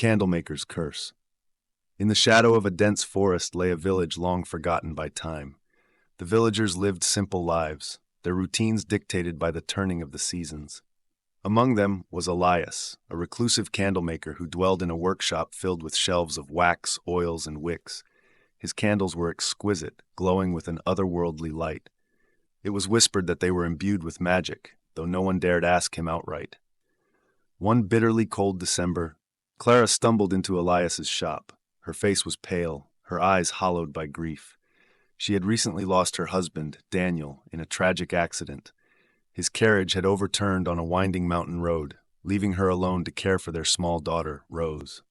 Candlemaker's Curse. In the shadow of a dense forest lay a village long forgotten by time. The villagers lived simple lives, their routines dictated by the turning of the seasons. Among them was Elias, a reclusive candlemaker who dwelled in a workshop filled with shelves of wax, oils, and wicks. His candles were exquisite, glowing with an otherworldly light. It was whispered that they were imbued with magic, though no one dared ask him outright. One bitterly cold December, Clara stumbled into Elias's shop. Her face was pale, her eyes hollowed by grief. She had recently lost her husband, Daniel, in a tragic accident. His carriage had overturned on a winding mountain road, leaving her alone to care for their small daughter, Rose.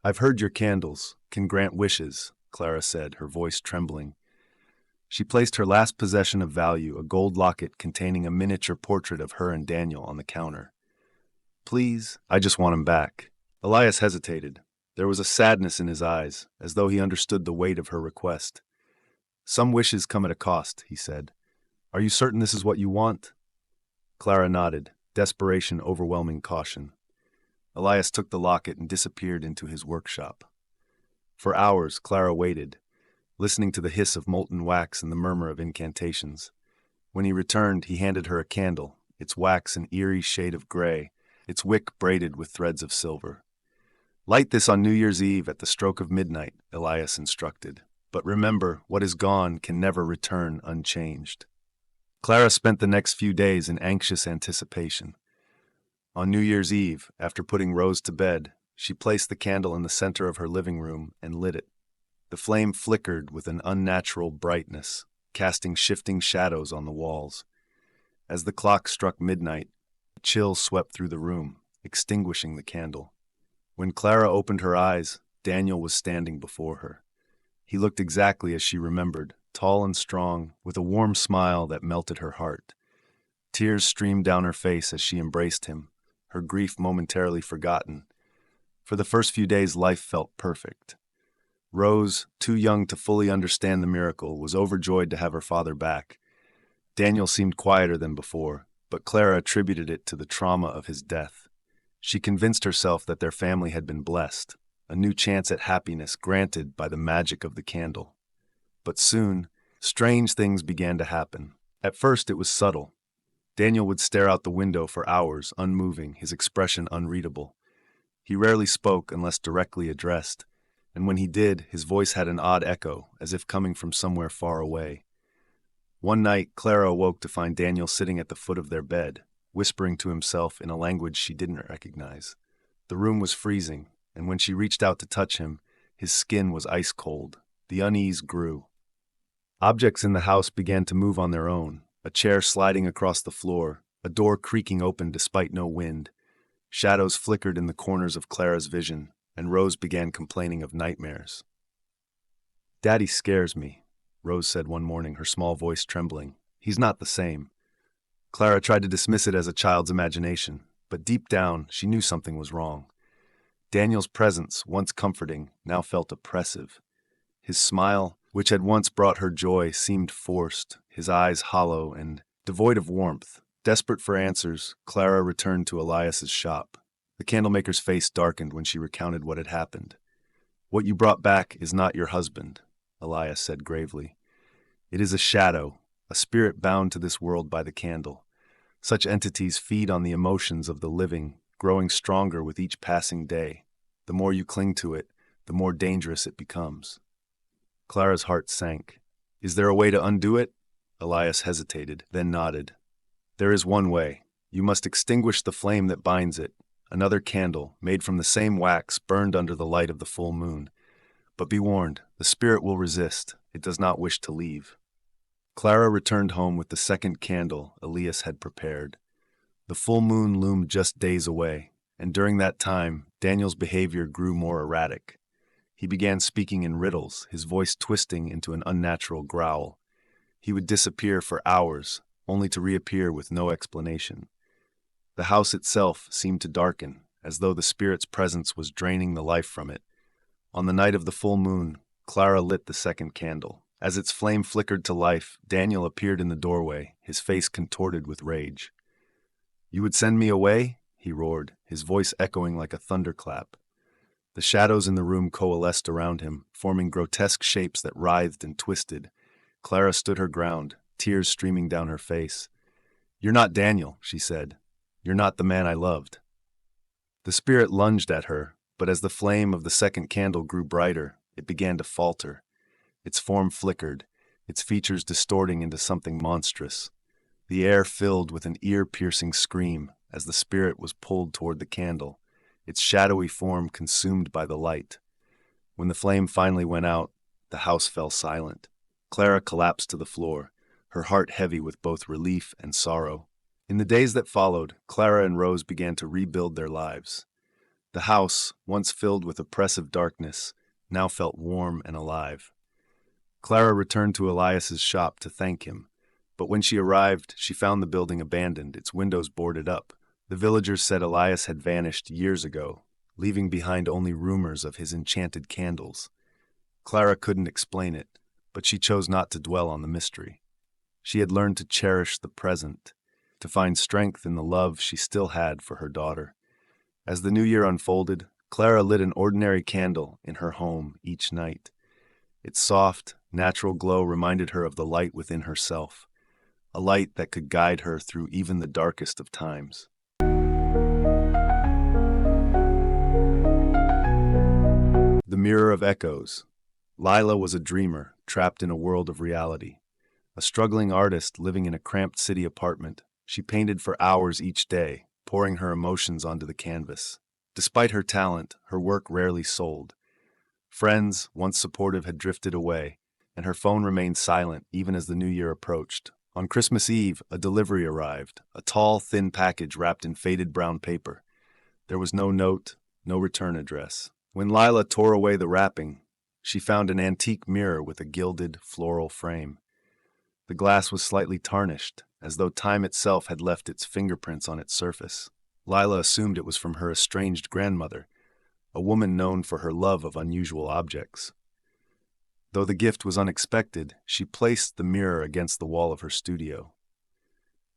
"I've heard your candles can grant wishes," Clara said, her voice trembling. She placed her last possession of value, a gold locket containing a miniature portrait of her and Daniel, on the counter. "Please, I just want him back." Elias hesitated. There was a sadness in his eyes, as though he understood the weight of her request. "Some wishes come at a cost," he said. "Are you certain this is what you want?" Clara nodded, desperation overwhelming caution. Elias took the locket and disappeared into his workshop. For hours, Clara waited, listening to the hiss of molten wax and the murmur of incantations. When he returned, he handed her a candle, its wax an eerie shade of gray, its wick braided with threads of silver. "Light this on New Year's Eve at the stroke of midnight," Elias instructed. "But remember, what is gone can never return unchanged." Clara spent the next few days in anxious anticipation. On New Year's Eve, after putting Rose to bed, she placed the candle in the center of her living room and lit it. The flame flickered with an unnatural brightness, casting shifting shadows on the walls. As the clock struck midnight, a chill swept through the room, extinguishing the candle. When Clara opened her eyes, Daniel was standing before her. He looked exactly as she remembered, tall and strong, with a warm smile that melted her heart. Tears streamed down her face as she embraced him, her grief momentarily forgotten. For the first few days, life felt perfect. Rose, too young to fully understand the miracle, was overjoyed to have her father back. Daniel seemed quieter than before, but Clara attributed it to the trauma of his death. She convinced herself that their family had been blessed, a new chance at happiness granted by the magic of the candle. But soon, strange things began to happen. At first, it was subtle. Daniel would stare out the window for hours, unmoving, his expression unreadable. He rarely spoke unless directly addressed, and when he did, his voice had an odd echo, as if coming from somewhere far away. One night, Clara awoke to find Daniel sitting at the foot of their bed, whispering to himself in a language she didn't recognize. The room was freezing, and when she reached out to touch him, his skin was ice cold. The unease grew. Objects in the house began to move on their own, a chair sliding across the floor, a door creaking open despite no wind. Shadows flickered in the corners of Clara's vision, and Rose began complaining of nightmares. "Daddy scares me," Rose said one morning, her small voice trembling. "He's not the same." Clara tried to dismiss it as a child's imagination, but deep down, she knew something was wrong. Daniel's presence, once comforting, now felt oppressive. His smile, which had once brought her joy, seemed forced, his eyes hollow and devoid of warmth. Desperate for answers, Clara returned to Elias's shop. The candlemaker's face darkened when she recounted what had happened. "What you brought back is not your husband," Elias said gravely. "It is a shadow, a spirit bound to this world by the candle. Such entities feed on the emotions of the living, growing stronger with each passing day. The more you cling to it, the more dangerous it becomes." Clara's heart sank. "Is there a way to undo it?" Elias hesitated, then nodded. "There is one way. You must extinguish the flame that binds it. Another candle, made from the same wax, burned under the light of the full moon. But be warned, the spirit will resist. It does not wish to leave." Clara returned home with the second candle Elias had prepared. The full moon loomed just days away, and during that time, Daniel's behavior grew more erratic. He began speaking in riddles, his voice twisting into an unnatural growl. He would disappear for hours, only to reappear with no explanation. The house itself seemed to darken, as though the spirit's presence was draining the life from it. On the night of the full moon, Clara lit the second candle. As its flame flickered to life, Daniel appeared in the doorway, his face contorted with rage. "You would send me away?" he roared, his voice echoing like a thunderclap. The shadows in the room coalesced around him, forming grotesque shapes that writhed and twisted. Clara stood her ground, tears streaming down her face. "You're not Daniel," she said. "You're not the man I loved." The spirit lunged at her, but as the flame of the second candle grew brighter, it began to falter. Its form flickered, its features distorting into something monstrous. The air filled with an ear-piercing scream as the spirit was pulled toward the candle, its shadowy form consumed by the light. When the flame finally went out, the house fell silent. Clara collapsed to the floor, her heart heavy with both relief and sorrow. In the days that followed, Clara and Rose began to rebuild their lives. The house, once filled with oppressive darkness, now felt warm and alive. Clara returned to Elias's shop to thank him, but when she arrived, she found the building abandoned, its windows boarded up. The villagers said Elias had vanished years ago, leaving behind only rumors of his enchanted candles. Clara couldn't explain it, but she chose not to dwell on the mystery. She had learned to cherish the present, to find strength in the love she still had for her daughter. As the new year unfolded, Clara lit an ordinary candle in her home each night. Its soft, natural glow reminded her of the light within herself, a light that could guide her through even the darkest of times. The Mirror of Echoes. Lila was a dreamer, trapped in a world of reality. A struggling artist living in a cramped city apartment, she painted for hours each day, pouring her emotions onto the canvas. Despite her talent, her work rarely sold. Friends, once supportive, had drifted away, and her phone remained silent even as the new year approached. On Christmas Eve, a delivery arrived, a tall, thin package wrapped in faded brown paper. There was no note, no return address. When Lila tore away the wrapping, she found an antique mirror with a gilded, floral frame. The glass was slightly tarnished, as though time itself had left its fingerprints on its surface. Lila assumed it was from her estranged grandmother, a woman known for her love of unusual objects. Though the gift was unexpected, she placed the mirror against the wall of her studio.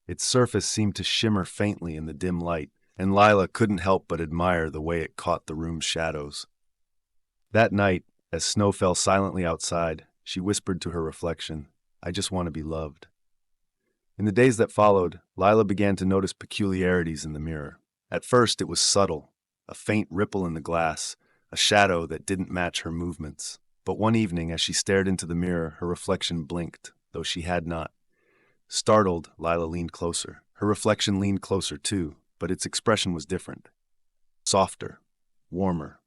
Its surface seemed to shimmer faintly in the dim light, and Lila couldn't help but admire the way it caught the room's shadows. That night, as snow fell silently outside, she whispered to her reflection, "I just want to be loved." In the days that followed, Lila began to notice peculiarities in the mirror. At first, it was subtle, a faint ripple in the glass, a shadow that didn't match her movements. But one evening, as she stared into the mirror, her reflection blinked, though she had not. Startled, Lila leaned closer. Her reflection leaned closer too, but its expression was different. Softer, warmer.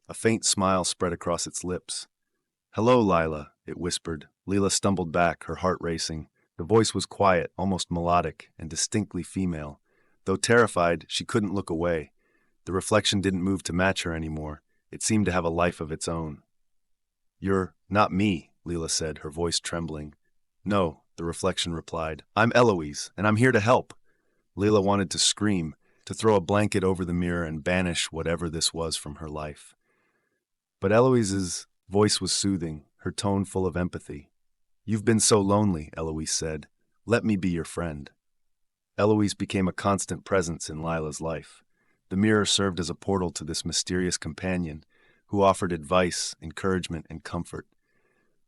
A faint smile spread across its lips. "Hello, Lila," it whispered. Lila stumbled back, her heart racing. The voice was quiet, almost melodic, and distinctly female. Though terrified, she couldn't look away. The reflection didn't move to match her anymore. It seemed to have a life of its own. "You're not me," Lila said, her voice trembling. "No," the reflection replied. "I'm Eloise, and I'm here to help." Lila wanted to scream, to throw a blanket over the mirror and banish whatever this was from her life. But Eloise's voice was soothing, her tone full of empathy. "You've been so lonely," Eloise said. "Let me be your friend." Eloise became a constant presence in Lila's life. The mirror served as a portal to this mysterious companion, who offered advice, encouragement, and comfort.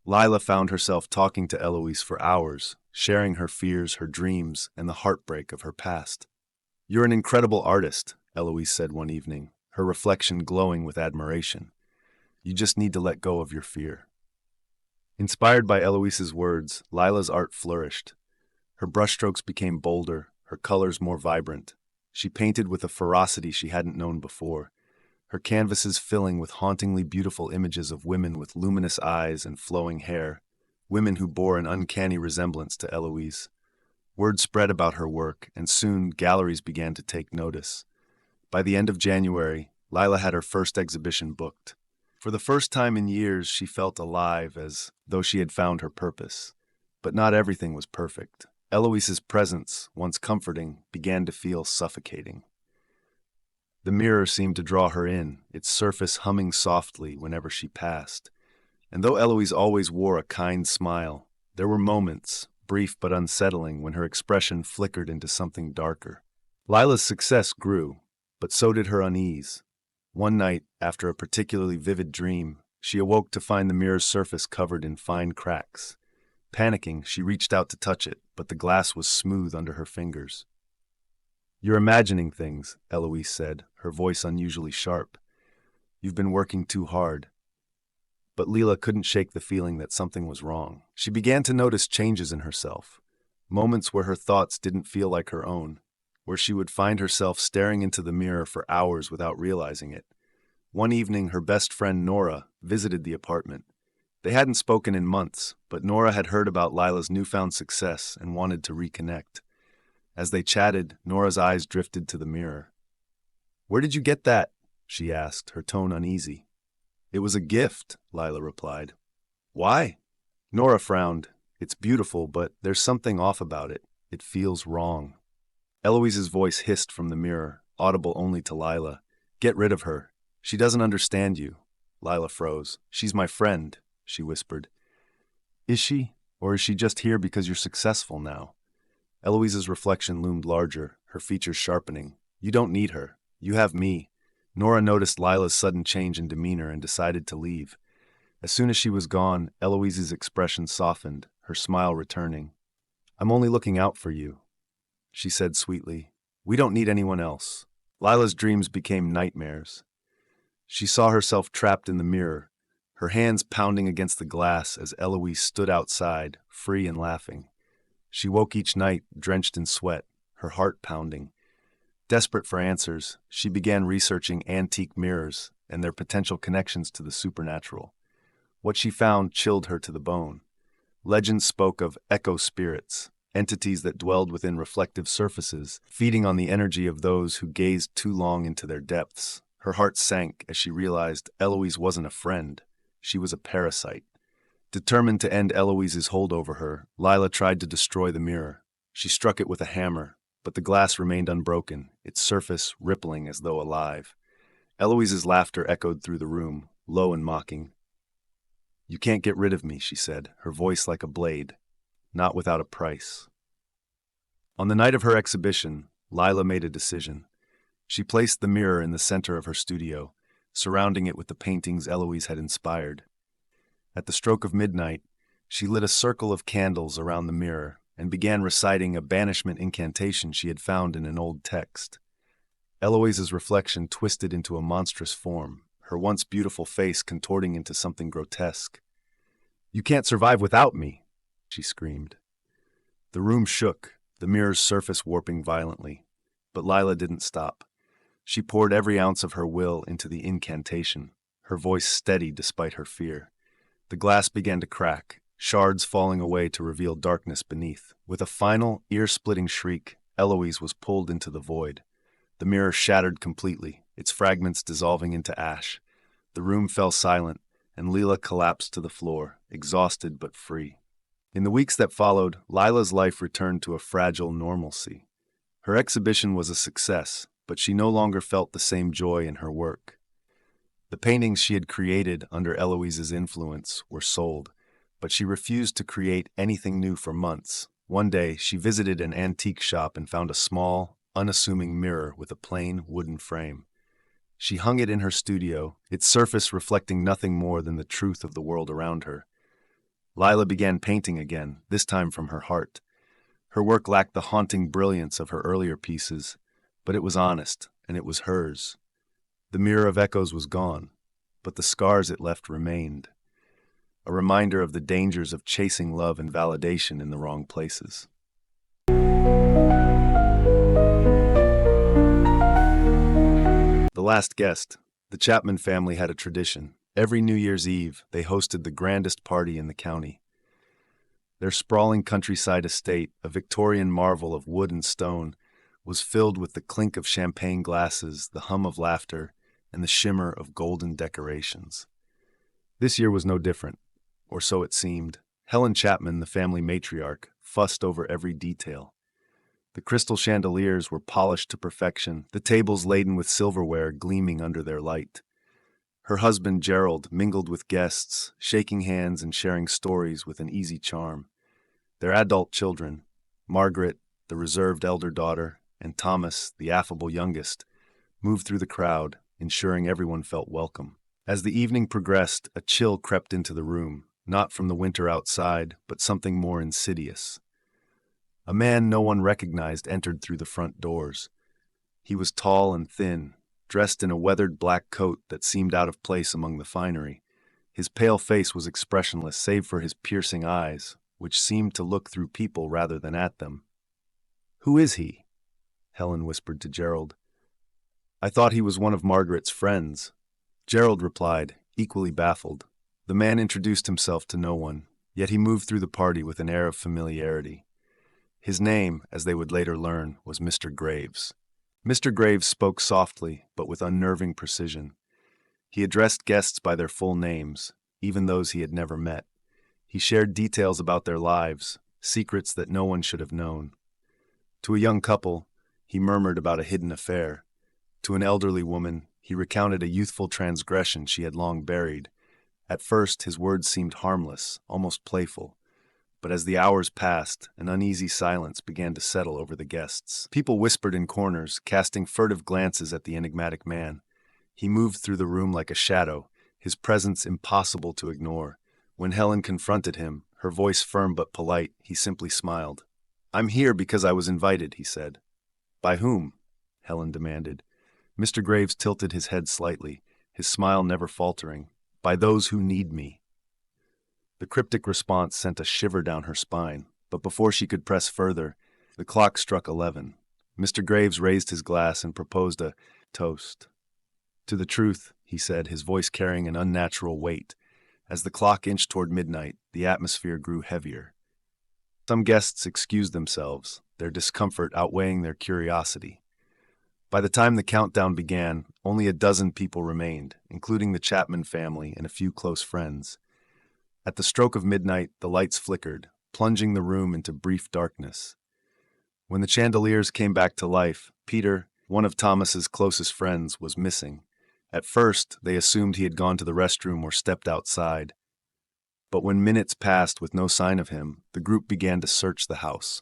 Lila found herself talking to Eloise for hours, sharing her fears, her dreams, and the heartbreak of her past. "You're an incredible artist," Eloise said one evening, her reflection glowing with admiration. "You just need to let go of your fear." Inspired by Eloise's words, Lila's art flourished. Her brushstrokes became bolder, her colors more vibrant. She painted with a ferocity she hadn't known before, her canvases filling with hauntingly beautiful images of women with luminous eyes and flowing hair, women who bore an uncanny resemblance to Eloise. Word spread about her work, and soon galleries began to take notice. By the end of January, Lila had her first exhibition booked. For the first time in years, she felt alive, as though she had found her purpose. But not everything was perfect. Eloise's presence, once comforting, began to feel suffocating. The mirror seemed to draw her in, its surface humming softly whenever she passed. And though Eloise always wore a kind smile, there were moments, brief but unsettling, when her expression flickered into something darker. Lila's success grew, but so did her unease. One night, after a particularly vivid dream, she awoke to find the mirror's surface covered in fine cracks. Panicking, she reached out to touch it, but the glass was smooth under her fingers. "You're imagining things," Eloise said, her voice unusually sharp. "You've been working too hard." But Leela couldn't shake the feeling that something was wrong. She began to notice changes in herself, moments where her thoughts didn't feel like her own, where she would find herself staring into the mirror for hours without realizing it. One evening, her best friend Nora visited the apartment. They hadn't spoken in months, but Nora had heard about Lila's newfound success and wanted to reconnect. As they chatted, Nora's eyes drifted to the mirror. "Where did you get that?" she asked, her tone uneasy. "It was a gift," Lila replied. "Why?" Nora frowned. "It's beautiful, but there's something off about it. It feels wrong." Eloise's voice hissed from the mirror, audible only to Lila. "Get rid of her. She doesn't understand you." Lila froze. "She's my friend," she whispered. "Is she? Or is she just here because you're successful now?" Eloise's reflection loomed larger, her features sharpening. "You don't need her. You have me." Nora noticed Lila's sudden change in demeanor and decided to leave. As soon as she was gone, Eloise's expression softened, her smile returning. "I'm only looking out for you," she said sweetly. "We don't need anyone else." Lila's dreams became nightmares. She saw herself trapped in the mirror, her hands pounding against the glass as Eloise stood outside, free and laughing. She woke each night, drenched in sweat, her heart pounding. Desperate for answers, she began researching antique mirrors and their potential connections to the supernatural. What she found chilled her to the bone. Legends spoke of echo spirits, entities that dwelled within reflective surfaces, feeding on the energy of those who gazed too long into their depths. Her heart sank as she realized Eloise wasn't a friend. She was a parasite. Determined to end Eloise's hold over her, Lila tried to destroy the mirror. She struck it with a hammer, but the glass remained unbroken, its surface rippling as though alive. Eloise's laughter echoed through the room, low and mocking. "You can't get rid of me," she said, her voice like a blade. "Not without a price." On the night of her exhibition, Lila made a decision. She placed the mirror in the center of her studio, surrounding it with the paintings Eloise had inspired. At the stroke of midnight, she lit a circle of candles around the mirror and began reciting a banishment incantation she had found in an old text. Eloise's reflection twisted into a monstrous form, her once beautiful face contorting into something grotesque. "You can't survive without me," she screamed. The room shook, the mirror's surface warping violently. But Lila didn't stop. She poured every ounce of her will into the incantation, her voice steady despite her fear. The glass began to crack, shards falling away to reveal darkness beneath. With a final, ear-splitting shriek, Eloise was pulled into the void. The mirror shattered completely, its fragments dissolving into ash. The room fell silent, and Leela collapsed to the floor, exhausted but free. In the weeks that followed, Lila's life returned to a fragile normalcy. Her exhibition was a success, but she no longer felt the same joy in her work. The paintings she had created under Eloise's influence were sold, but she refused to create anything new for months. One day, she visited an antique shop and found a small, unassuming mirror with a plain wooden frame. She hung it in her studio, its surface reflecting nothing more than the truth of the world around her. Lila began painting again, this time from her heart. Her work lacked the haunting brilliance of her earlier pieces, but it was honest, and it was hers. The mirror of echoes was gone, but the scars it left remained. A reminder of the dangers of chasing love and validation in the wrong places. The last guest. The Chapman family had a tradition. Every New Year's Eve, they hosted the grandest party in the county. Their sprawling countryside estate, a Victorian marvel of wood and stone, was filled with the clink of champagne glasses, the hum of laughter, and the shimmer of golden decorations. This year was no different, or so it seemed. Helen Chapman, the family matriarch, fussed over every detail. The crystal chandeliers were polished to perfection, the tables laden with silverware gleaming under their light. Her husband, Gerald, mingled with guests, shaking hands and sharing stories with an easy charm. Their adult children, Margaret, the reserved elder daughter, and Thomas, the affable youngest, moved through the crowd, ensuring everyone felt welcome. As the evening progressed, a chill crept into the room, not from the winter outside, but something more insidious. A man no one recognized entered through the front doors. He was tall and thin, dressed in a weathered black coat that seemed out of place among the finery. His pale face was expressionless save for his piercing eyes, which seemed to look through people rather than at them. "Who is he?" Helen whispered to Gerald. "I thought he was one of Margaret's friends." Gerald replied, equally baffled. The man introduced himself to no one, yet he moved through the party with an air of familiarity. His name, as they would later learn, was Mr. Graves. Mr. Graves spoke softly, but with unnerving precision. He addressed guests by their full names, even those he had never met. He shared details about their lives, secrets that no one should have known. To a young couple, he murmured about a hidden affair. To an elderly woman, he recounted a youthful transgression she had long buried. At first, his words seemed harmless, almost playful. But as the hours passed, an uneasy silence began to settle over the guests. People whispered in corners, casting furtive glances at the enigmatic man. He moved through the room like a shadow, his presence impossible to ignore. When Helen confronted him, her voice firm but polite, he simply smiled. "I'm here because I was invited," he said. "By whom?" Helen demanded. Mr. Graves tilted his head slightly, his smile never faltering. "By those who need me." The cryptic response sent a shiver down her spine, but before she could press further, the clock struck 11. Mr. Graves raised his glass and proposed a toast. "To the truth," he said, his voice carrying an unnatural weight. As the clock inched toward midnight, the atmosphere grew heavier. Some guests excused themselves, their discomfort outweighing their curiosity. By the time the countdown began, only a dozen people remained, including the Chapman family and a few close friends. At the stroke of midnight, the lights flickered, plunging the room into brief darkness. When the chandeliers came back to life, Peter, one of Thomas's closest friends, was missing. At first, they assumed he had gone to the restroom or stepped outside. But when minutes passed with no sign of him, the group began to search the house.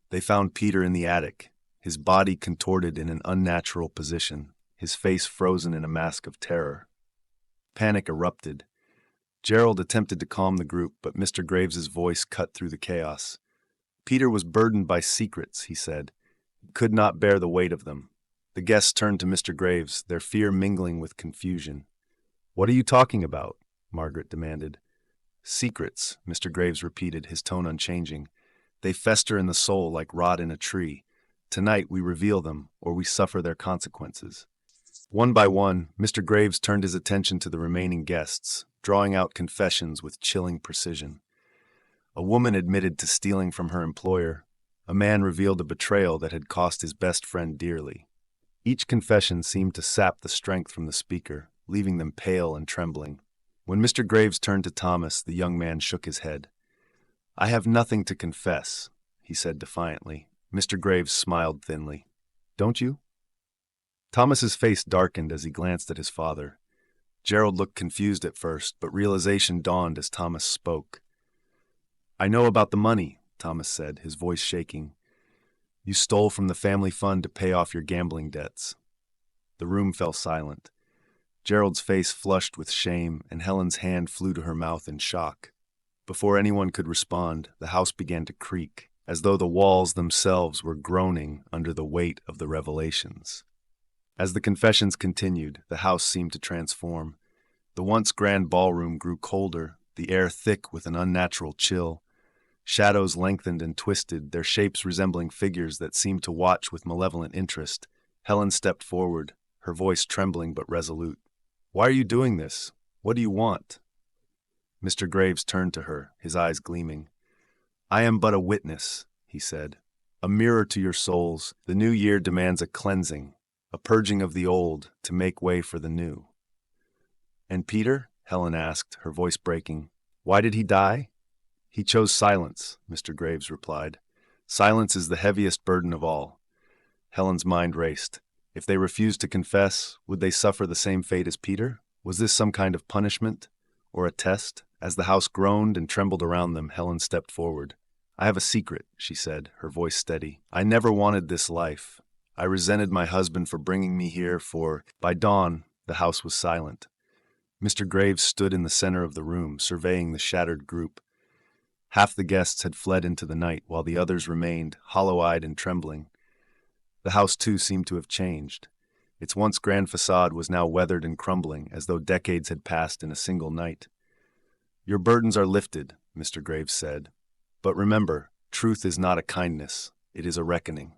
They found Peter in the attic, his body contorted in an unnatural position, his face frozen in a mask of terror. Panic erupted. Gerald attempted to calm the group, but Mr. Graves's voice cut through the chaos. Peter was burdened by secrets, he said. He could not bear the weight of them. The guests turned to Mr. Graves, their fear mingling with confusion. "What are you talking about?" Margaret demanded. "Secrets," Mr. Graves repeated, his tone unchanging. "They fester in the soul like rot in a tree. Tonight we reveal them, or we suffer their consequences." One by one, Mr. Graves turned his attention to the remaining guests, drawing out confessions with chilling precision. A woman admitted to stealing from her employer. A man revealed a betrayal that had cost his best friend dearly. Each confession seemed to sap the strength from the speaker, leaving them pale and trembling. When Mr. Graves turned to Thomas, the young man shook his head. "I have nothing to confess," he said defiantly. Mr. Graves smiled thinly. "Don't you?" Thomas's face darkened as he glanced at his father. Gerald looked confused at first, but realization dawned as Thomas spoke. "I know about the money," Thomas said, his voice shaking. "You stole from the family fund to pay off your gambling debts." The room fell silent. Gerald's face flushed with shame, and Helen's hand flew to her mouth in shock. Before anyone could respond, the house began to creak, as though the walls themselves were groaning under the weight of the revelations. As the confessions continued, the house seemed to transform. The once grand ballroom grew colder, the air thick with an unnatural chill. Shadows lengthened and twisted, their shapes resembling figures that seemed to watch with malevolent interest. Helen stepped forward, her voice trembling but resolute. "Why are you doing this? What do you want?" Mr. Graves turned to her, his eyes gleaming. "I am but a witness," he said. "A mirror to your souls. The new year demands a cleansing, a purging of the old to make way for the new." "And Peter?" Helen asked, her voice breaking. "Why did he die?" "He chose silence," Mr. Graves replied. "Silence is the heaviest burden of all." Helen's mind raced. If they refused to confess, would they suffer the same fate as Peter? Was this some kind of punishment, or a test? As the house groaned and trembled around them, Helen stepped forward. "I have a secret," she said, her voice steady. "I never wanted this life. I resented my husband for bringing me here, for by dawn The house was silent. Mr. Graves stood in the center of the room, surveying the shattered group. Half the guests had fled into the night, while the others remained, hollow-eyed and trembling. The house, too, seemed to have changed. Its once grand facade was now weathered and crumbling, as though decades had passed in a single night. "Your burdens are lifted," Mr. Graves said. "But remember, truth is not a kindness, it is a reckoning."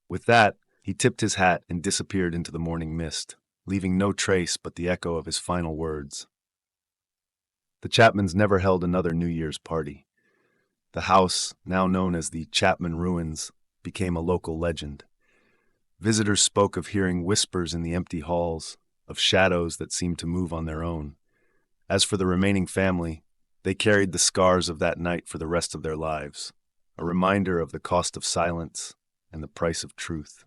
With that, he tipped his hat and disappeared into the morning mist, leaving no trace but the echo of his final words. The Chapmans never held another New Year's party. The house, now known as the Chapman Ruins, became a local legend. Visitors spoke of hearing whispers in the empty halls, of shadows that seemed to move on their own. As for the remaining family, they carried the scars of that night for the rest of their lives, a reminder of the cost of silence and the price of truth.